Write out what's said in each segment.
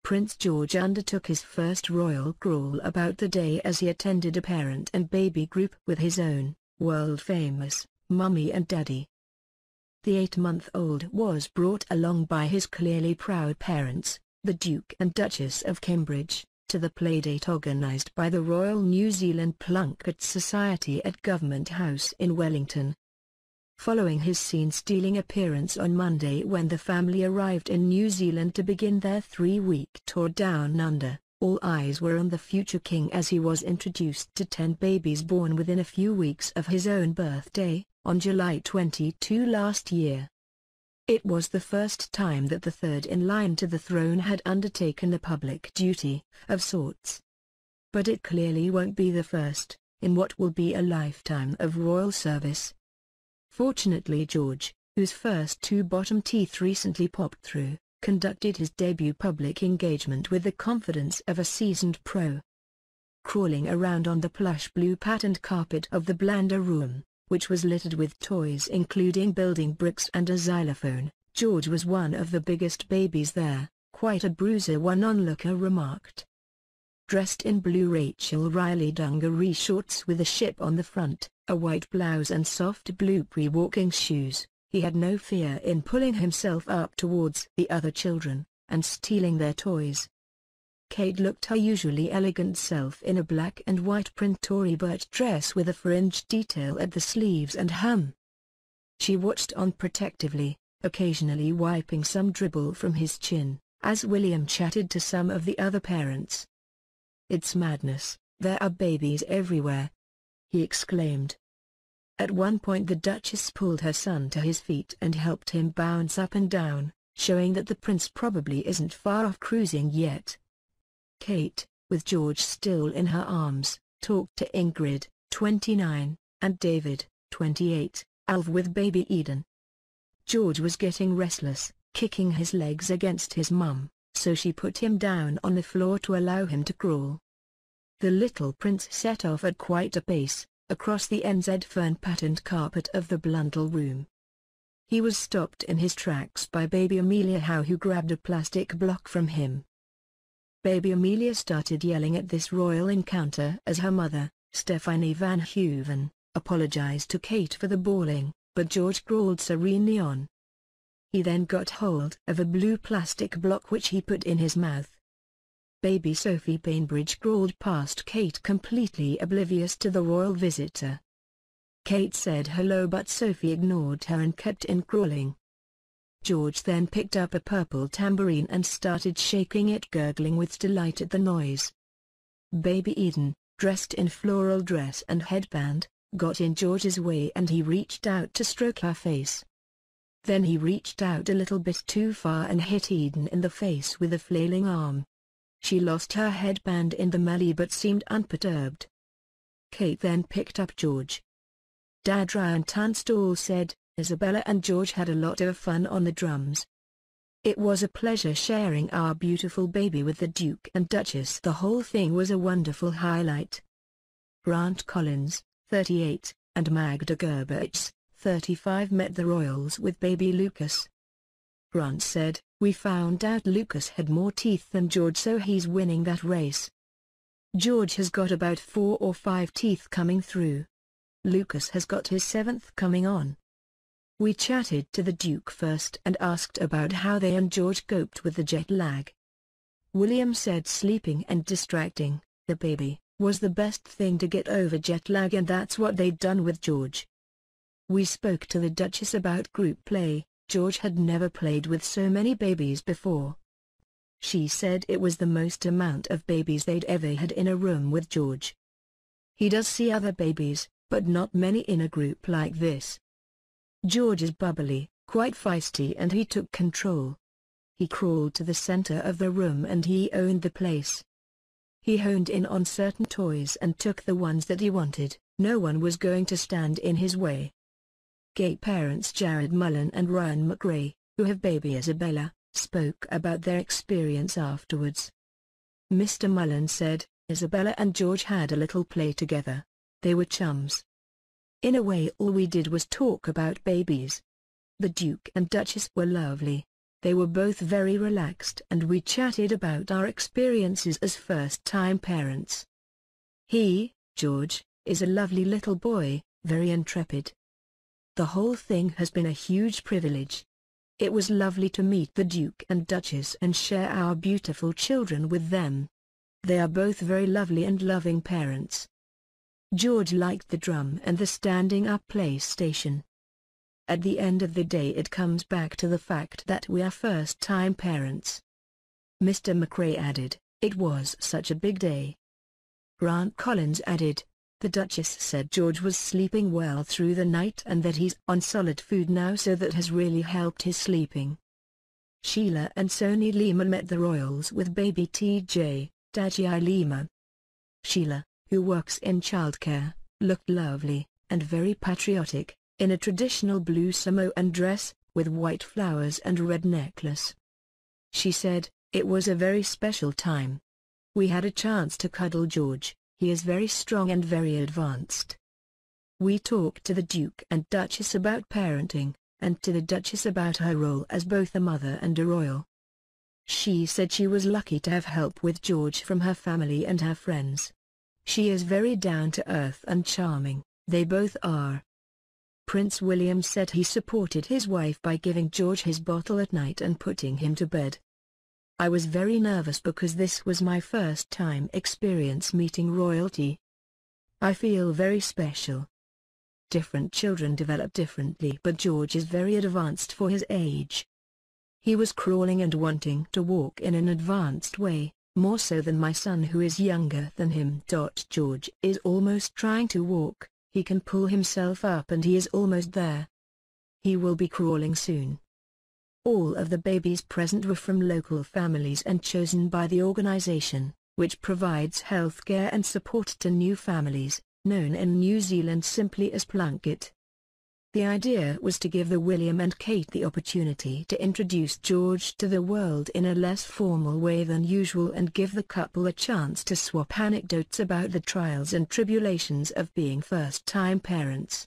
Prince George undertook his first royal crawl about the day as he attended a parent and baby group with his own, world-famous, mummy and daddy. The 8-month-old was brought along by his clearly proud parents, the Duke and Duchess of Cambridge, to the playdate organised by the Royal New Zealand Plunket Society at Government House in Wellington. Following his scene-stealing appearance on Monday when the family arrived in New Zealand to begin their 3-week tour down under, all eyes were on the future king as he was introduced to 10 babies born within a few weeks of his own birthday, on July 22 last year. It was the first time that the third in line to the throne had undertaken a public duty, of sorts. But it clearly won't be the first, in what will be a lifetime of royal service. Fortunately George, whose first 2 bottom teeth recently popped through, conducted his debut public engagement with the confidence of a seasoned pro. Crawling around on the plush blue patterned carpet of the Blanda room, which was littered with toys including building bricks and a xylophone, George was one of the biggest babies there, quite a bruiser, one onlooker remarked. Dressed in blue Rachel Riley dungaree shorts with a ship on the front, a white blouse and soft blue pre-walking shoes, he had no fear in pulling himself up towards the other children, and stealing their toys. Kate looked her usually elegant self in a black and white print Tory Burch dress with a fringed detail at the sleeves and hem. She watched on protectively, occasionally wiping some dribble from his chin, as William chatted to some of the other parents. "It's madness, there are babies everywhere," he exclaimed. At one point the Duchess pulled her son to his feet and helped him bounce up and down, showing that the prince probably isn't far off cruising yet. Kate, with George still in her arms, talked to Ingrid, 29, and David, 28, Alv with baby Eden. George was getting restless, kicking his legs against his mum, so she put him down on the floor to allow him to crawl. The little prince set off at quite a pace, across the NZ fern-patterned carpet of the Blundell room. He was stopped in his tracks by baby Amelia Howe, who grabbed a plastic block from him. Baby Amelia started yelling at this royal encounter as her mother, Stephanie Van Heuven, apologized to Kate for the bawling, but George crawled serenely on. He then got hold of a blue plastic block which he put in his mouth. Baby Sophie Bainbridge crawled past Kate completely oblivious to the royal visitor. Kate said hello but Sophie ignored her and kept in crawling. George then picked up a purple tambourine and started shaking it, gurgling with delight at the noise. Baby Eden, dressed in floral dress and headband, got in George's way and he reached out to stroke her face. Then he reached out a little bit too far and hit Eden in the face with a flailing arm. She lost her headband in the melee but seemed unperturbed. Kate then picked up George. Dad Ryan Tunstall said, "Isabella and George had a lot of fun on the drums. It was a pleasure sharing our beautiful baby with the Duke and Duchess. The whole thing was a wonderful highlight." Grant Collins, 38, and Magda Gerberts, 35 met the royals with baby Lucas. Grant said, "We found out Lucas had more teeth than George, so he's winning that race. George has got about 4 or 5 teeth coming through. Lucas has got his 7th coming on." We chatted to the Duke first and asked about how they and George coped with the jet lag. William said sleeping and distracting the baby was the best thing to get over jet lag, and that's what they'd done with George. We spoke to the Duchess about group play. George had never played with so many babies before. She said it was the most amount of babies they'd ever had in a room with George. He does see other babies, but not many in a group like this. George is bubbly, quite feisty, and he took control. He crawled to the center of the room and he owned the place. He honed in on certain toys and took the ones that he wanted. No one was going to stand in his way. Gay parents Jared Mullen and Ryan McRae, who have baby Isabella, spoke about their experience afterwards. Mr. Mullen said, "Isabella and George had a little play together. They were chums. In a way all we did was talk about babies. The Duke and Duchess were lovely. They were both very relaxed and we chatted about our experiences as first-time parents. He, George, is a lovely little boy, very intrepid. The whole thing has been a huge privilege. It was lovely to meet the Duke and Duchess and share our beautiful children with them. They are both very lovely and loving parents. George liked the drum and the standing-up PlayStation. At the end of the day it comes back to the fact that we are first-time parents. Mr. McRae added, "It was such a big day." Grant Collins added, "The Duchess said George was sleeping well through the night and that he's on solid food now, so that has really helped his sleeping." Sheila and Sony Lima met the royals with baby TJ, Taji Lima. Sheila, who works in childcare, looked lovely, and very patriotic, in a traditional blue Samoan dress, with white flowers and red necklace. She said, "It was a very special time. We had a chance to cuddle George, he is very strong and very advanced." We talked to the Duke and Duchess about parenting, and to the Duchess about her role as both a mother and a royal. She said she was lucky to have help with George from her family and her friends. She is very down-to-earth and charming, they both are. Prince William said he supported his wife by giving George his bottle at night and putting him to bed. "I was very nervous because this was my first time experience meeting royalty. I feel very special. Different children develop differently, but George is very advanced for his age. He was crawling and wanting to walk in an advanced way, more so than my son who is younger than him. George is almost trying to walk, he can pull himself up and he is almost there. He will be crawling soon." All of the babies present were from local families and chosen by the organization, which provides healthcare and support to new families, known in New Zealand simply as Plunket. The idea was to give the William and Kate the opportunity to introduce George to the world in a less formal way than usual and give the couple a chance to swap anecdotes about the trials and tribulations of being first-time parents.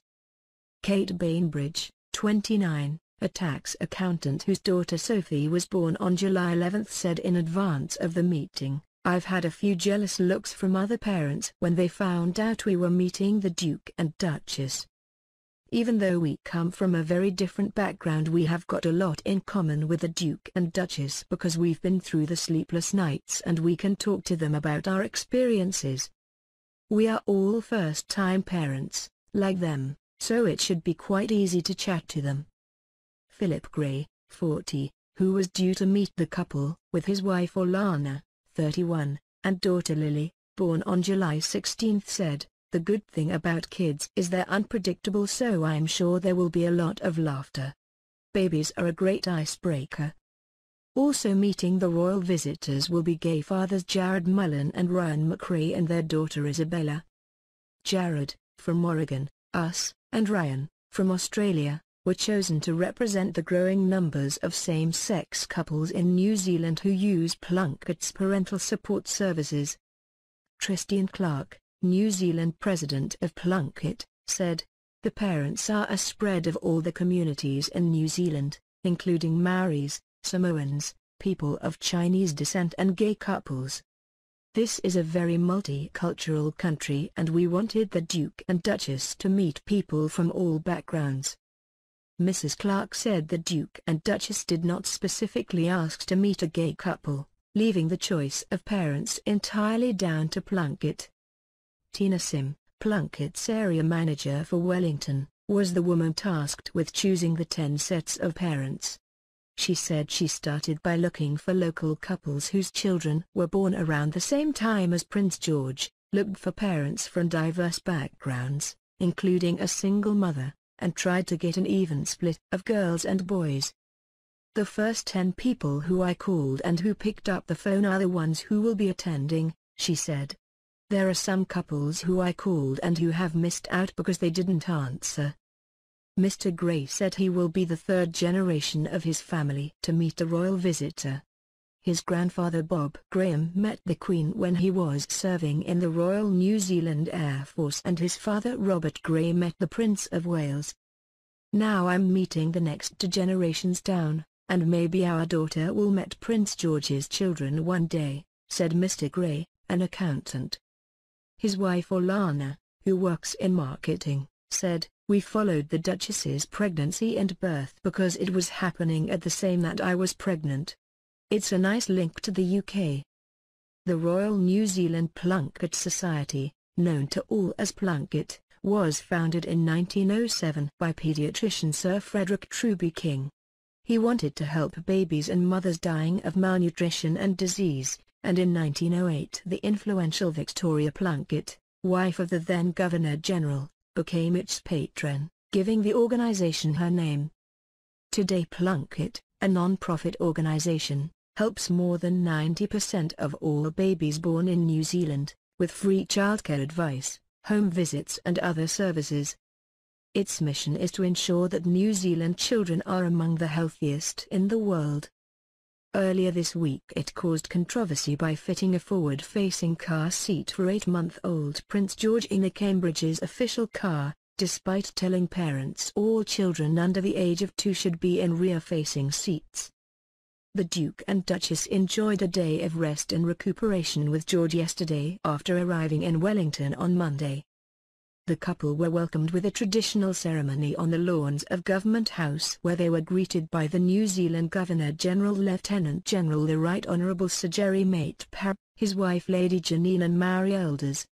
Kate Bainbridge, 29, a tax accountant whose daughter Sophie was born on July 11, said in advance of the meeting, "I've had a few jealous looks from other parents when they found out we were meeting the Duke and Duchess. Even though we come from a very different background, we have got a lot in common with the Duke and Duchess because we've been through the sleepless nights and we can talk to them about our experiences. We are all first-time parents, like them, so it should be quite easy to chat to them." Philip Gray, 40, who was due to meet the couple with his wife Orlana, 31, and daughter Lily, born on July 16, said, "The good thing about kids is they're unpredictable, so I'm sure there will be a lot of laughter. Babies are a great icebreaker." Also meeting the royal visitors will be gay fathers Jared Mullen and Ryan McRae and their daughter Isabella. Jared, from Oregon, and Ryan, from Australia, were chosen to represent the growing numbers of same-sex couples in New Zealand who use Plunket's parental support services. Tristan Clark, New Zealand president of Plunket, said, "The parents are a spread of all the communities in New Zealand, including Maoris, Samoans, people of Chinese descent and gay couples. This is a very multicultural country and we wanted the Duke and Duchess to meet people from all backgrounds." Mrs. Clark said the Duke and Duchess did not specifically ask to meet a gay couple, leaving the choice of parents entirely down to Plunket. Tina Sim, Plunket's area manager for Wellington, was the woman tasked with choosing the 10 sets of parents. She said she started by looking for local couples whose children were born around the same time as Prince George, looked for parents from diverse backgrounds, including a single mother, and tried to get an even split of girls and boys. "The first 10 people who I called and who picked up the phone are the ones who will be attending," she said. "There are some couples who I called and who have missed out because they didn't answer." Mr. Gray said he will be the 3rd generation of his family to meet a royal visitor. His grandfather Bob Graham met the Queen when he was serving in the Royal New Zealand Air Force and his father Robert Gray met the Prince of Wales. "Now I'm meeting the next 2 generations down, and maybe our daughter will meet Prince George's children one day," said Mr. Gray, an accountant. His wife Orlana, who works in marketing, said, "We followed the Duchess's pregnancy and birth because it was happening at the same that I was pregnant. It's a nice link to the UK." The Royal New Zealand Plunket Society, known to all as Plunket, was founded in 1907 by paediatrician Sir Frederick Truby King. He wanted to help babies and mothers dying of malnutrition and disease, and in 1908 the influential Victoria Plunket, wife of the then Governor-General, became its patron, giving the organization her name. Today Plunket, a non-profit organization, helps more than 90% of all babies born in New Zealand, with free childcare advice, home visits and other services. Its mission is to ensure that New Zealand children are among the healthiest in the world. Earlier this week it caused controversy by fitting a forward-facing car seat for 8-month-old Prince George in the Cambridge's official car, despite telling parents all children under the age of 2 should be in rear-facing seats. The Duke and Duchess enjoyed a day of rest and recuperation with George yesterday after arriving in Wellington on Monday. The couple were welcomed with a traditional ceremony on the lawns of Government House where they were greeted by the New Zealand Governor-General Lieutenant General the Right Honourable Sir Jerry Mate Parr, his wife Lady Janine and Marie Elders,